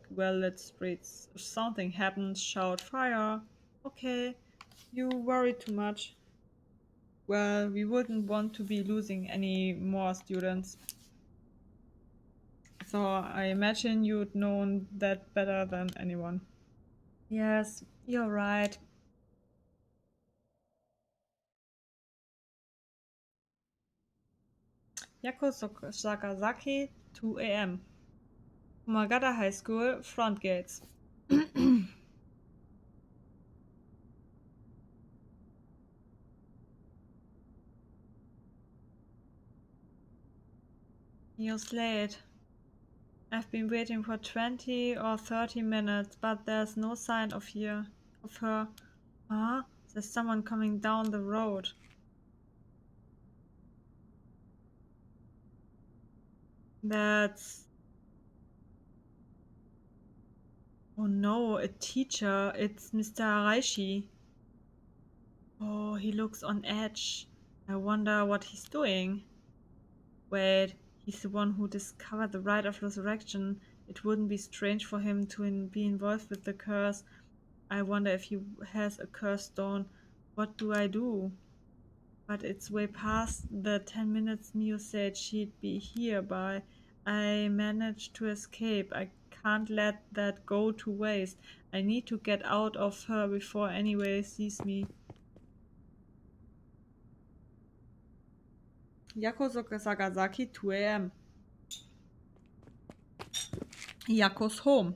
well lit streets. If something happens, shout fire. Okay, you worry too much. Well, we wouldn't want to be losing any more students. So I imagine you'd known that better than anyone. Yes, you're right. Yakko Sakazaki, 2 a.m. Umagata High School, front gates. You're late. I've been waiting for 20 or 30 minutes, but there's no sign of her. Huh? There's someone coming down the road. That's... Oh no, a teacher. It's Mr. Araishi. Oh, he looks on edge. I wonder what he's doing. Wait, he's the one who discovered the rite of resurrection. It wouldn't be strange for him to be involved with the curse. I wonder if he has a curse stone. What do I do? But it's way past the 10 minutes Mio said she'd be here by. I managed to escape. I can't let that go to waste. I need to get out of her before anyone sees me. Yakko Sakazaki, 2 a.m. Yakko's home.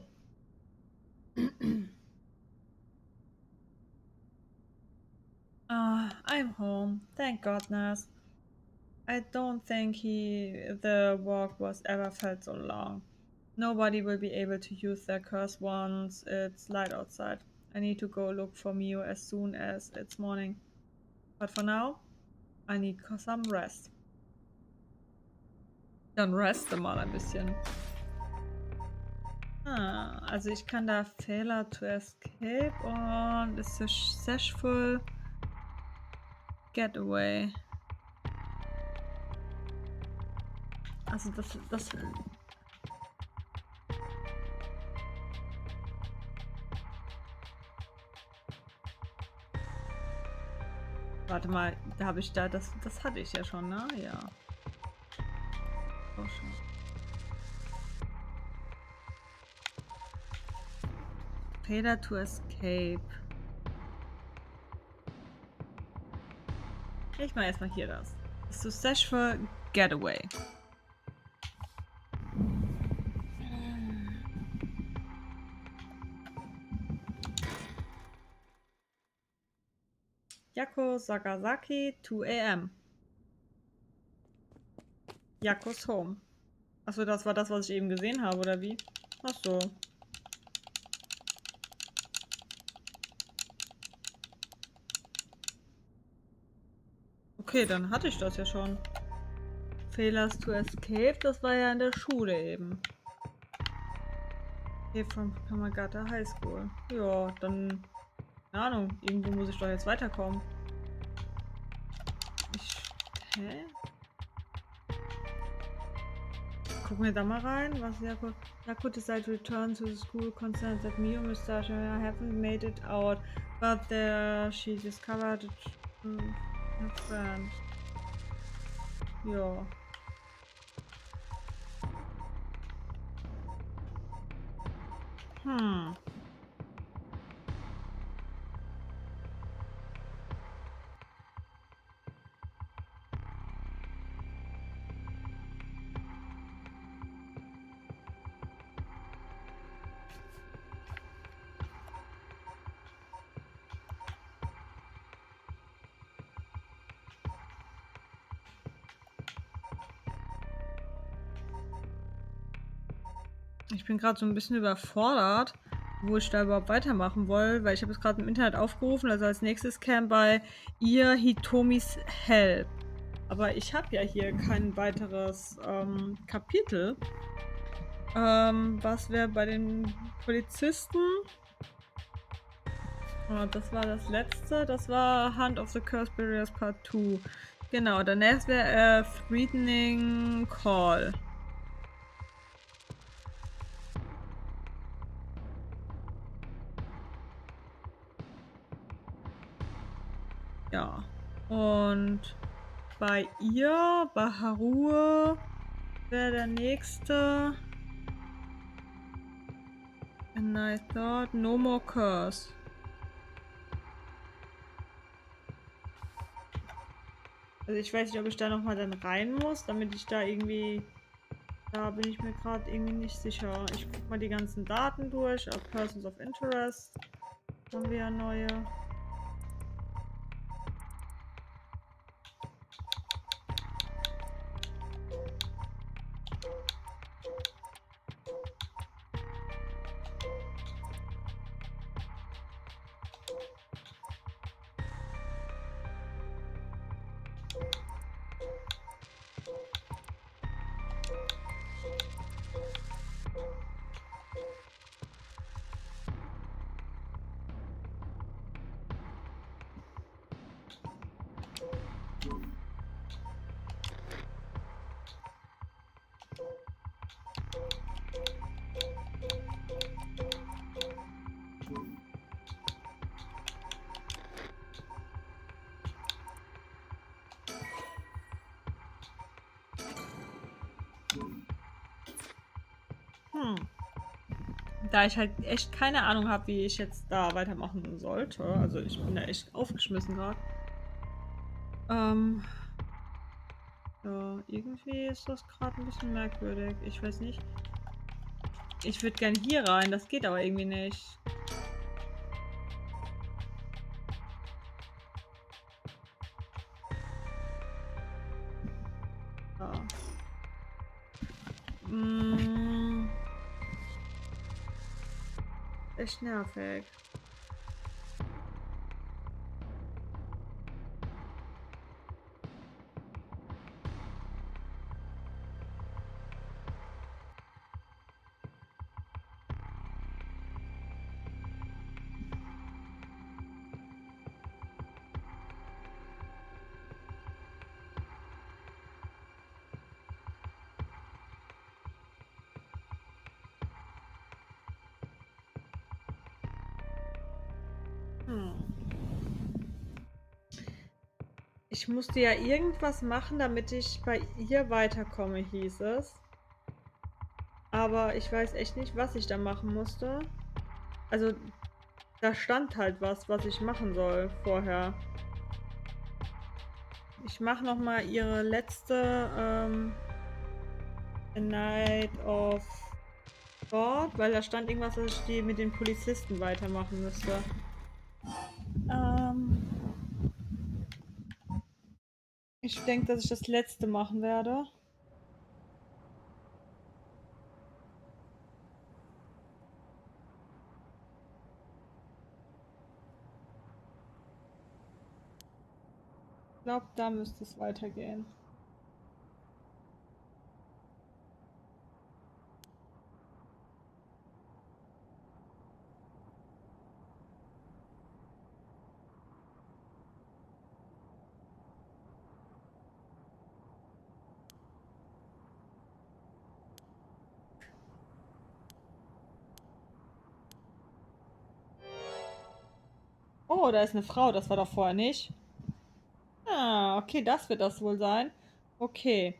I'm home. Thank goodness. I don't think the walk was ever felt so long. Nobody will be able to use their curse once it's light outside. I need to go look for Mio as soon as it's morning. But for now, I need some rest. Dann reste mal ein bisschen. Also ich kann da Failure to Escape und ist successful Getaway. Also das warte mal, da habe ich das hatte ich ja schon, ne? Ja. Oh, schon. Failure to Escape. Ich mache erstmal hier das. Successful Getaway. Yakko Sakazaki, 2 a.m. Yakkos home. Achso, das war das, was ich eben gesehen habe, oder wie? Achso. Okay, dann hatte ich das ja schon. Failures to Escape, das war ja in der Schule eben. Hier from Kamagata High School. Ja, dann... Keine Ahnung, irgendwo muss ich doch jetzt weiterkommen. Hä? Gucken wir da mal rein, was Yakko decided to return to the school concerned that Mio and Mr. haven't made it out, but there she discovered a friend. Ja. Ich bin gerade so ein bisschen überfordert, wo ich da überhaupt weitermachen will, weil ich habe es gerade im Internet aufgerufen, also als nächstes käme bei ihr Hitomis Help. Aber ich habe ja hier kein weiteres Kapitel. Was wäre bei den Polizisten? Oh, das war das letzte. Das war Hand of the Curse Barriers Part 2. Genau, danach wäre Threatening Call. Ja. Und bei ihr, bei Haruhe, wäre der nächste. And I thought no more curse. Also ich weiß nicht, ob ich da nochmal dann rein muss, damit ich da irgendwie. Da bin ich mir gerade irgendwie nicht sicher. Ich guck mal die ganzen Daten durch. Auf Persons of Interest haben wir ja neue. Da ich halt echt keine Ahnung habe, wie ich jetzt da weitermachen sollte. Also ich bin da echt aufgeschmissen gerade. Ja, irgendwie ist das gerade ein bisschen merkwürdig. Ich weiß nicht. Ich würde gern hier rein, das geht aber irgendwie nicht. Ja. Echt nervig. Ich musste ja irgendwas machen, damit ich bei ihr weiterkomme, hieß es. Aber ich weiß echt nicht, was ich da machen musste. Also, da stand halt was ich machen soll vorher. Ich mache noch mal ihre letzte A Night of God, weil da stand irgendwas, dass ich die mit den Polizisten weitermachen müsste. Ich denke, dass ich das letzte machen werde. Ich glaube, da müsste es weitergehen. Oh, da ist eine Frau, das war doch vorher nicht. Ah, okay, das wird das wohl sein. Okay,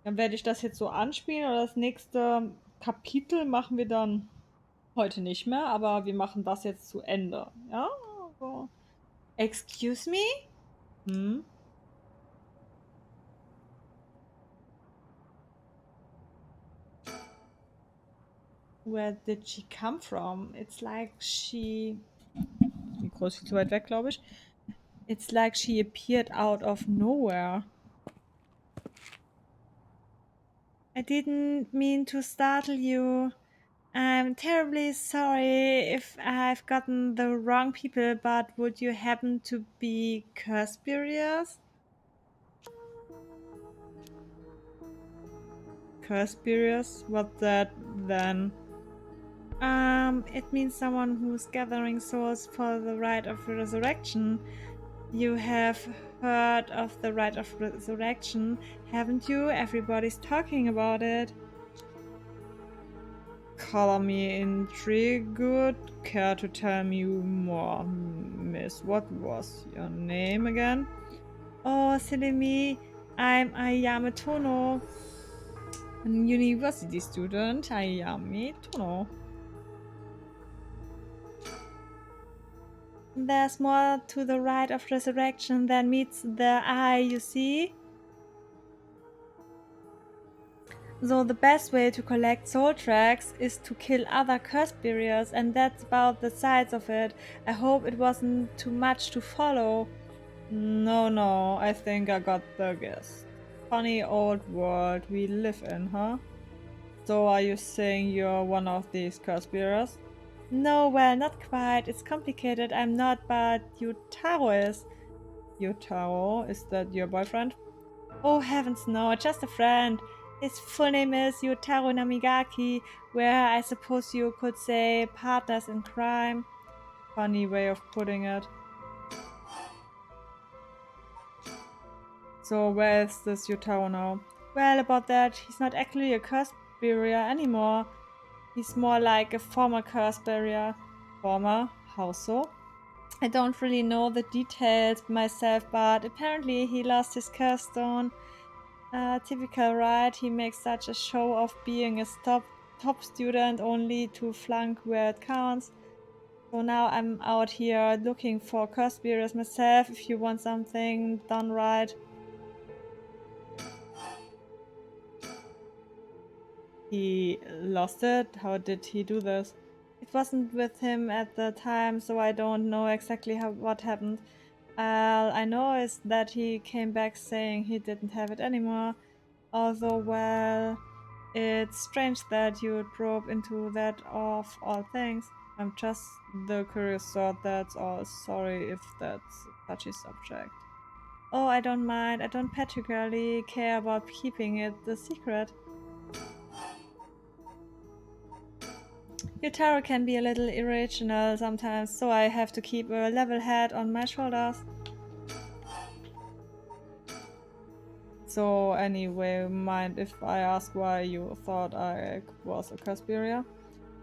dann werde ich das jetzt so anspielen und das nächste Kapitel machen wir dann heute nicht mehr, aber wir machen das jetzt zu Ende. Ja? So. Excuse me? Hm? Where did she come from? It's like she. Mikro ist viel zu weit weg, glaube ich. It's like she appeared out of nowhere. I didn't mean to startle you. I'm terribly sorry if I've gotten the wrong people, but would you happen to be Curspirius? Curspirius? What's that then? It means someone who's gathering souls for the rite of resurrection. You have heard of the rite of resurrection, haven't you? Everybody's talking about it. color me intrigued. Care to tell me more, miss? What was your name again? Oh, silly me. I'm Ayame Tono, a university student. Ayame Tono. There's more to the rite of resurrection than meets the eye, you see? So the best way to collect soul tracks is to kill other curse barriers, and that's about the size of it. I hope it wasn't too much to follow. No, I think I got the gist. Funny old world we live in, huh? So are you saying you're one of these curse bearers? No, well, not quite. It's complicated. I'm not, but Yutaro is. Yutaro? Is that your boyfriend? Oh heavens no, just a friend. His full name is Yutaro Namigaki, where I suppose you could say partners in crime. Funny way of putting it. So where is this Yutaro now? Well, about that, he's not actually a curse barrier anymore. He's more like a former curse barrier. Former? How so? I don't really know the details myself, but apparently he lost his curse stone. Typical, right? He makes such a show of being a top student only to flunk where it counts. So now I'm out here looking for curse bearers myself if you want something done right. He lost it? How did he do this? It wasn't with him at the time, so I don't know exactly what happened. All I know is that he came back saying he didn't have it anymore. Although, well, it's strange that you probe into that of all things. I'm just the curious sort, that's all. Sorry if that's a touchy subject. Oh, I don't mind. I don't particularly care about keeping it the secret. Yutaro can be a little irrational sometimes, so I have to keep a level head on my shoulders. So anyway, mind if I ask why you thought I was a conspirator?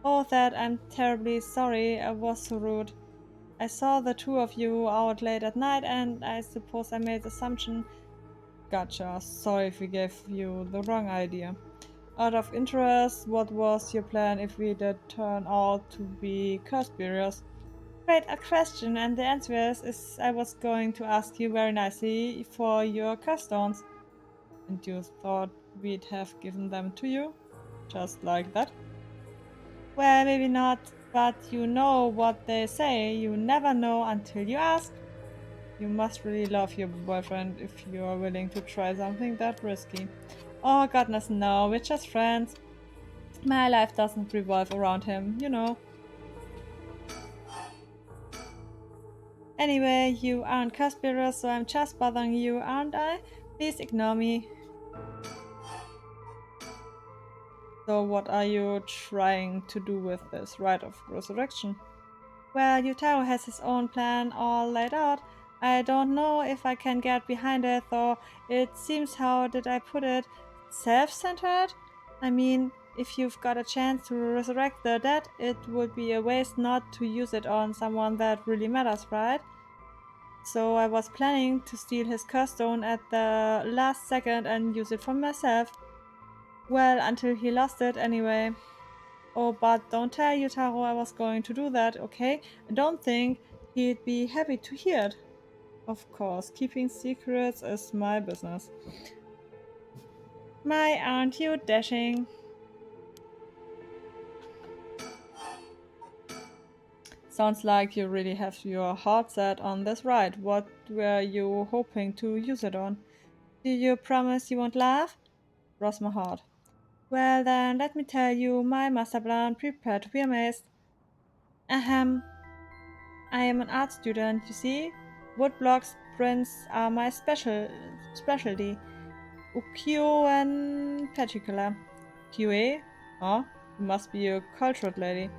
Oh, that I'm terribly sorry. I was so rude. I saw the two of you out late at night and I suppose I made the assumption. Gotcha. Sorry if we gave you the wrong idea. Out of interest, what was your plan if we did turn out to be conspirators? Great a question, and the answer is I was going to ask you very nicely for your customs. And you thought we'd have given them to you? Just like that? Well, maybe not, but you know what they say, you never know until you ask. You must really love your boyfriend if you are willing to try something that risky. Oh, goodness, no, we're just friends. My life doesn't revolve around him, you know. Anyway, you aren't conspirators, so I'm just bothering you, aren't I? Please ignore me. So what are you trying to do with this rite of resurrection? Well, Yutaro has his own plan all laid out. I don't know if I can get behind it, though it seems, how did I put it, self-centered? I mean, if you've got a chance to resurrect the dead, it would be a waste not to use it on someone that really matters, right? So I was planning to steal his curse stone at the last second and use it for myself. Well, until he lost it anyway. Oh, but don't tell Yutaro I was going to do that, okay? I don't think he'd be happy to hear it. Of course, keeping secrets is my business. My, aren't you dashing? Sounds like you really have your heart set on this ride. What were you hoping to use it on? Do you promise you won't laugh? Cross my heart. Well then, let me tell you my master plan. Prepare to be amazed. Ahem. I am an art student, you see. Woodblocks prints are my specialty. Ukiyo in particular. QA? Huh? You must be a cultured lady.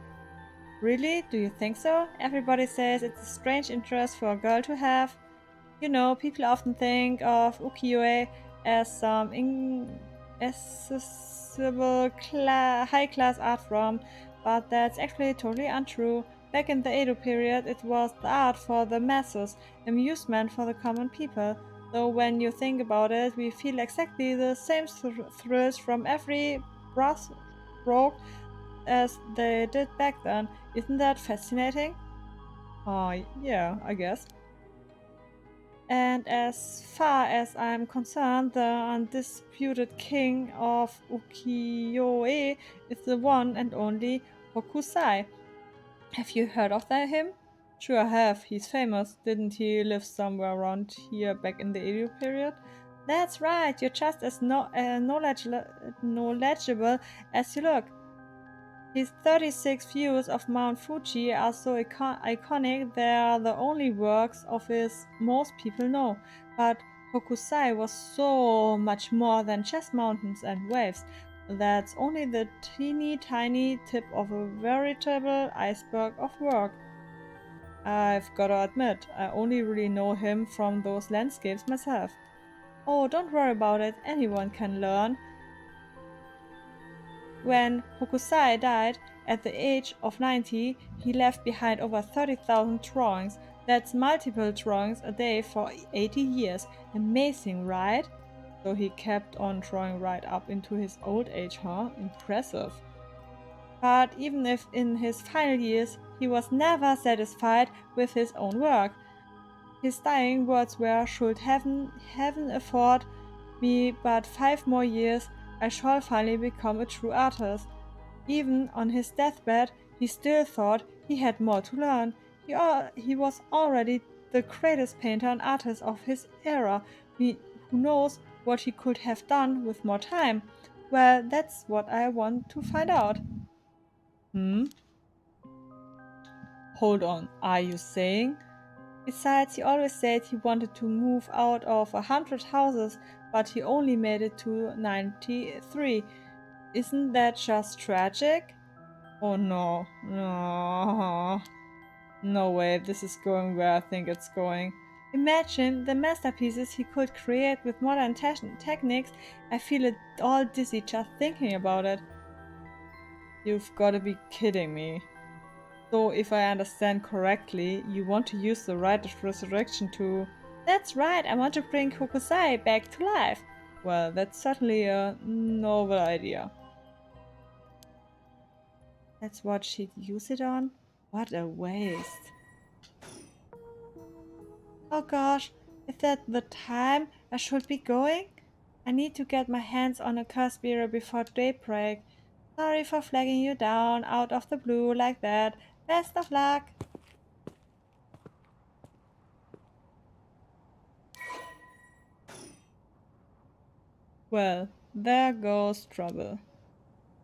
Really? Do you think so? Everybody says it's a strange interest for a girl to have. You know, people often think of ukiyo-e as some accessible high-class art form, but that's actually totally untrue. Back in the Edo period, it was the art for the masses, amusement for the common people. Though when you think about it, we feel exactly the same thrills from every brass stroke as they did back then. Isn't that fascinating? Oh, yeah, I guess. And as far as I'm concerned, the undisputed king of ukiyo-e is the one and only Hokusai. Have you heard of him? Sure I have. He's famous. Didn't he live somewhere around here back in the Edo period? That's right. You're just as knowledgeable as you look. His 36 views of Mount Fuji are so iconic they are the only works of his most people know. But Hokusai was so much more than just mountains and waves. That's only the teeny tiny tip of a veritable iceberg of work. I've gotta admit, I only really know him from those landscapes myself. Oh, don't worry about it, anyone can learn. When Hokusai died at the age of 90, he left behind over 30,000 drawings. That's multiple drawings a day for 80 years. Amazing, right? So he kept on drawing right up into his old age, huh? Impressive. But even if in his final years, he was never satisfied with his own work. His dying words were, "Should heaven afford me but 5 more years, I shall finally become a true artist." Even on his deathbed, he still thought he had more to learn. He was already the greatest painter and artist of his era. Who knows what he could have done with more time? Well, that's what I want to find out. Hold on, are you saying? Besides, he always said he wanted to move out of 100 houses, but he only made it to 93. Isn't that just tragic? Oh no, no way, this is going where I think it's going. Imagine the masterpieces he could create with modern techniques. I feel it all dizzy just thinking about it. You've gotta be kidding me. So, if I understand correctly, you want to use the rite of resurrection to... That's right, I want to bring Hokusai back to life. Well, that's certainly a novel idea. That's what she'd use it on? What a waste. Oh gosh, is that the time I should be going? I need to get my hands on a Cursbearer before daybreak. Sorry for flagging you down out of the blue like that. Best of luck! Well, there goes trouble.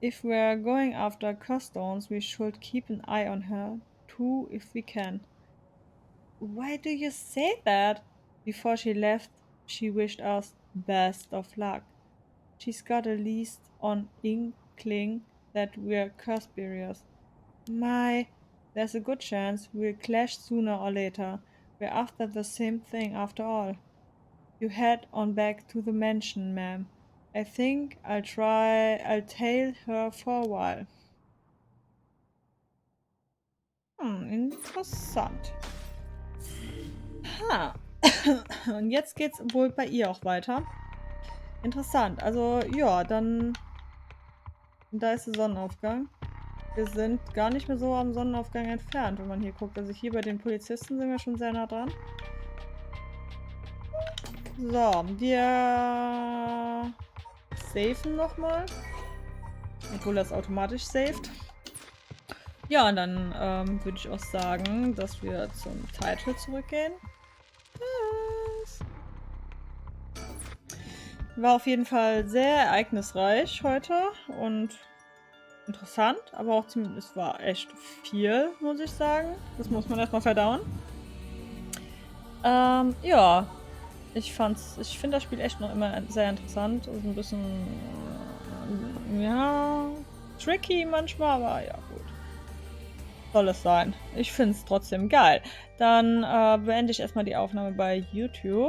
If we're going after Custons, we should keep an eye on her, too, if we can. Why do you say that? Before she left, she wished us best of luck. She's got at least an inkling that we're curse bearers. My, there's a good chance we'll clash sooner or later. We're after the same thing after all. You head on back to the mansion, ma'am. I think I'll tail her for a while. Interessant. Ha. Und jetzt geht's wohl bei ihr auch weiter. Interessant. Also, ja, dann... Da ist der Sonnenaufgang. Wir sind gar nicht mehr so am Sonnenaufgang entfernt, wenn man hier guckt. Also hier bei den Polizisten sind wir schon sehr nah dran. So, wir safen nochmal. Obwohl das automatisch saved. Ja, und dann würde ich auch sagen, dass wir zum Titel zurückgehen. Yes. War auf jeden Fall sehr ereignisreich heute und interessant, aber auch es war echt viel, muss ich sagen. Das muss man erstmal verdauen. Ja, ich finde das Spiel echt noch immer sehr interessant. Ist ein bisschen, ja, tricky manchmal, aber ja, gut. Soll es sein. Ich finde es trotzdem geil. Dann beende ich erstmal die Aufnahme bei YouTube.